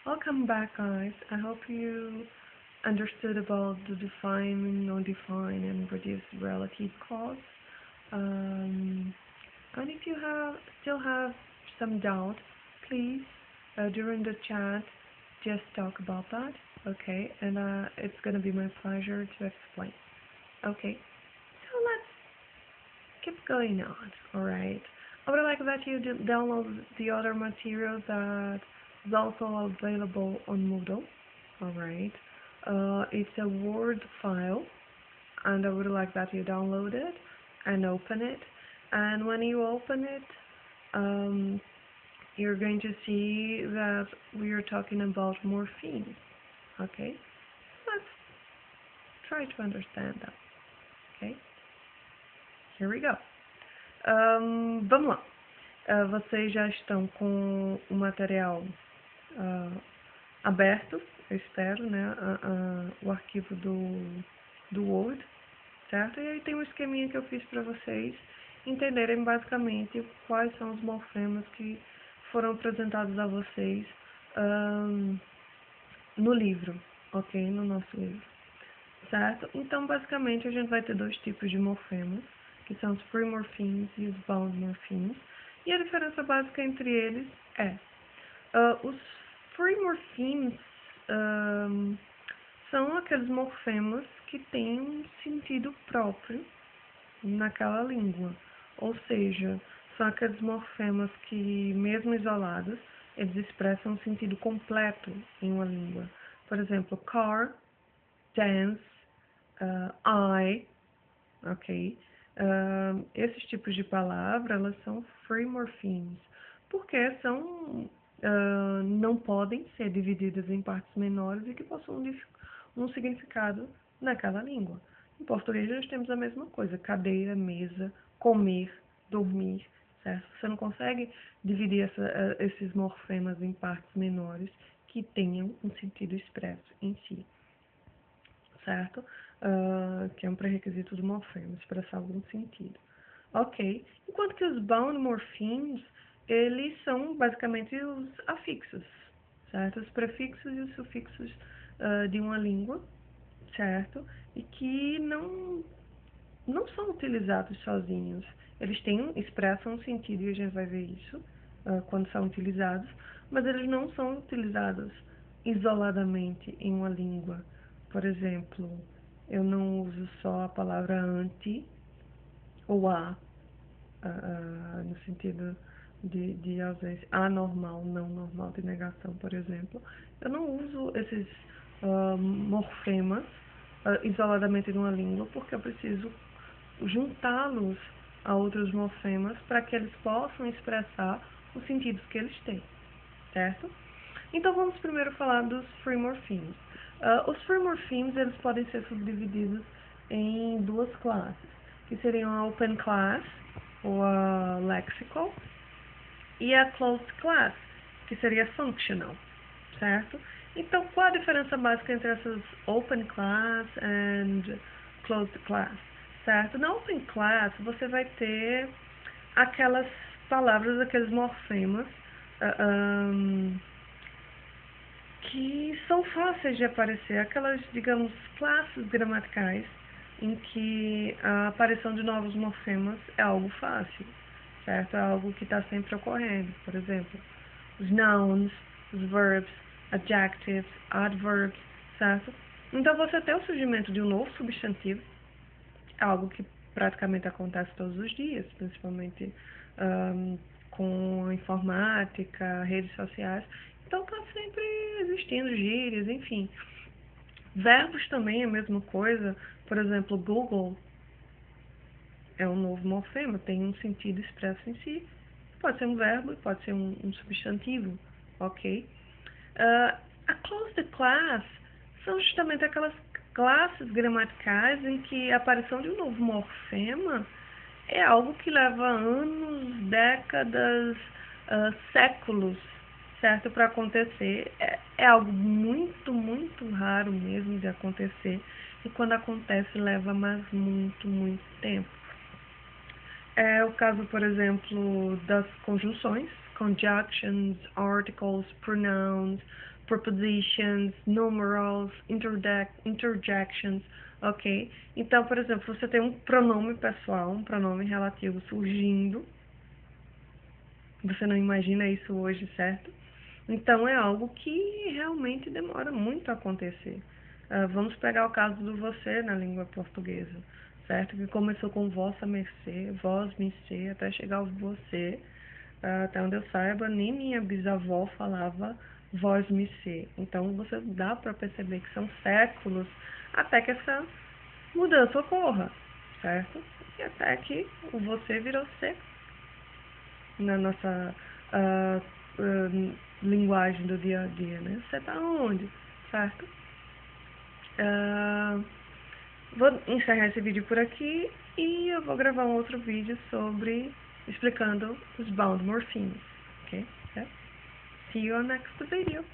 Welcome back, guys. I hope you understood about the define, non-define, and reduced relative clause. Um, and if you still have some doubt, please during the chat just talk about that. Okay, and it's gonna be my pleasure to explain. Okay, so let's keep going on. All right. I would like that you download the other material that is also available on Moodle. Alright. It's a Word file, and I would like that you download it and open it. And when you open it, you're going to see that we are talking about morphemes. Okay? Let's try to understand that. Okay? Here we go. Vamos lá. Vocês já estão com o material aberto, eu espero, né? O arquivo do Word, certo? E aí tem um esqueminha que eu fiz para vocês entenderem basicamente quais são os morfemas que foram apresentados a vocês no livro, ok? No nosso livro, certo? Então, basicamente, a gente vai ter dois tipos de morfemas, que são os free morphemes e os bound morphemes. E a diferença básica entre eles é os free morphemes são aqueles morfemas que têm um sentido próprio naquela língua. Ou seja, são aqueles morfemas que, mesmo isolados, eles expressam um sentido completo em uma língua. Por exemplo, car, dance, I, ok? Esses tipos de palavra, elas são free morphemes, porque não podem ser divididas em partes menores e que possuam um significado naquela língua. Em português nós temos a mesma coisa, cadeira, mesa, comer, dormir, certo? Você não consegue dividir esses morfemas em partes menores que tenham um sentido expresso em si, certo? Que é um pré-requisito do morfema, expressar algum sentido. Ok. Enquanto que os bound morphemes, eles são basicamente os afixos, certo? Os prefixos e os sufixos de uma língua, certo? E que não são utilizados sozinhos. Eles expressam um sentido, e a gente vai ver isso quando são utilizados, mas eles não são utilizados isoladamente em uma língua. Por exemplo, eu não uso só a palavra anti ou no sentido de ausência, anormal, não normal, de negação, por exemplo. Eu não uso esses morfemas isoladamente numa língua, porque eu preciso juntá-los a outros morfemas para que eles possam expressar os sentidos que eles têm, certo? Então vamos primeiro falar dos free morphemes. Os free morphemes, eles podem ser subdivididos em duas classes, que seriam a open class, ou a lexical, e a closed class, que seria functional, certo? Então, qual a diferença básica entre essas open class and closed class, certo? Na open class, você vai ter aquelas palavras, aqueles morfemas, que são fáceis de aparecer, aquelas, digamos, classes gramaticais em que a aparição de novos morfemas é algo fácil, certo? É algo que está sempre ocorrendo. Por exemplo, os nouns, os verbs, adjectives, adverbs, certo? Então, você ter o surgimento de um novo substantivo é algo que praticamente acontece todos os dias, principalmente com informática, redes sociais. Então, está sempre existindo gírias, enfim. Verbos também é a mesma coisa. Por exemplo, Google é um novo morfema, tem um sentido expresso em si. Pode ser um verbo e pode ser um substantivo, ok? A closed class são justamente aquelas classes gramaticais em que a aparição de um novo morfema é algo que leva anos, décadas, séculos, certo, para acontecer. É algo muito, muito raro mesmo de acontecer, e quando acontece leva mais muito, muito tempo. É o caso, por exemplo, das conjunções, conjunctions, articles, pronouns, prepositions, numerals, interjections, ok? Então, por exemplo, você tem um pronome pessoal, um pronome relativo surgindo. Você não imagina isso hoje, certo? Então, é algo que realmente demora muito a acontecer. Vamos pegar o caso do você na língua portuguesa, certo? Que começou com vossa mercê, vós mercê, até chegar ao você. Até onde eu saiba, nem minha bisavó falava vós mercê. Então, você dá para perceber que são séculos até que essa mudança ocorra, certo? E até que o você virou ser na nossa ah, linguagem do dia a dia, né? Você tá onde, certo? Vou encerrar esse vídeo por aqui e eu vou gravar um outro vídeo sobre explicando os bound morphemes, ok? See you on next video.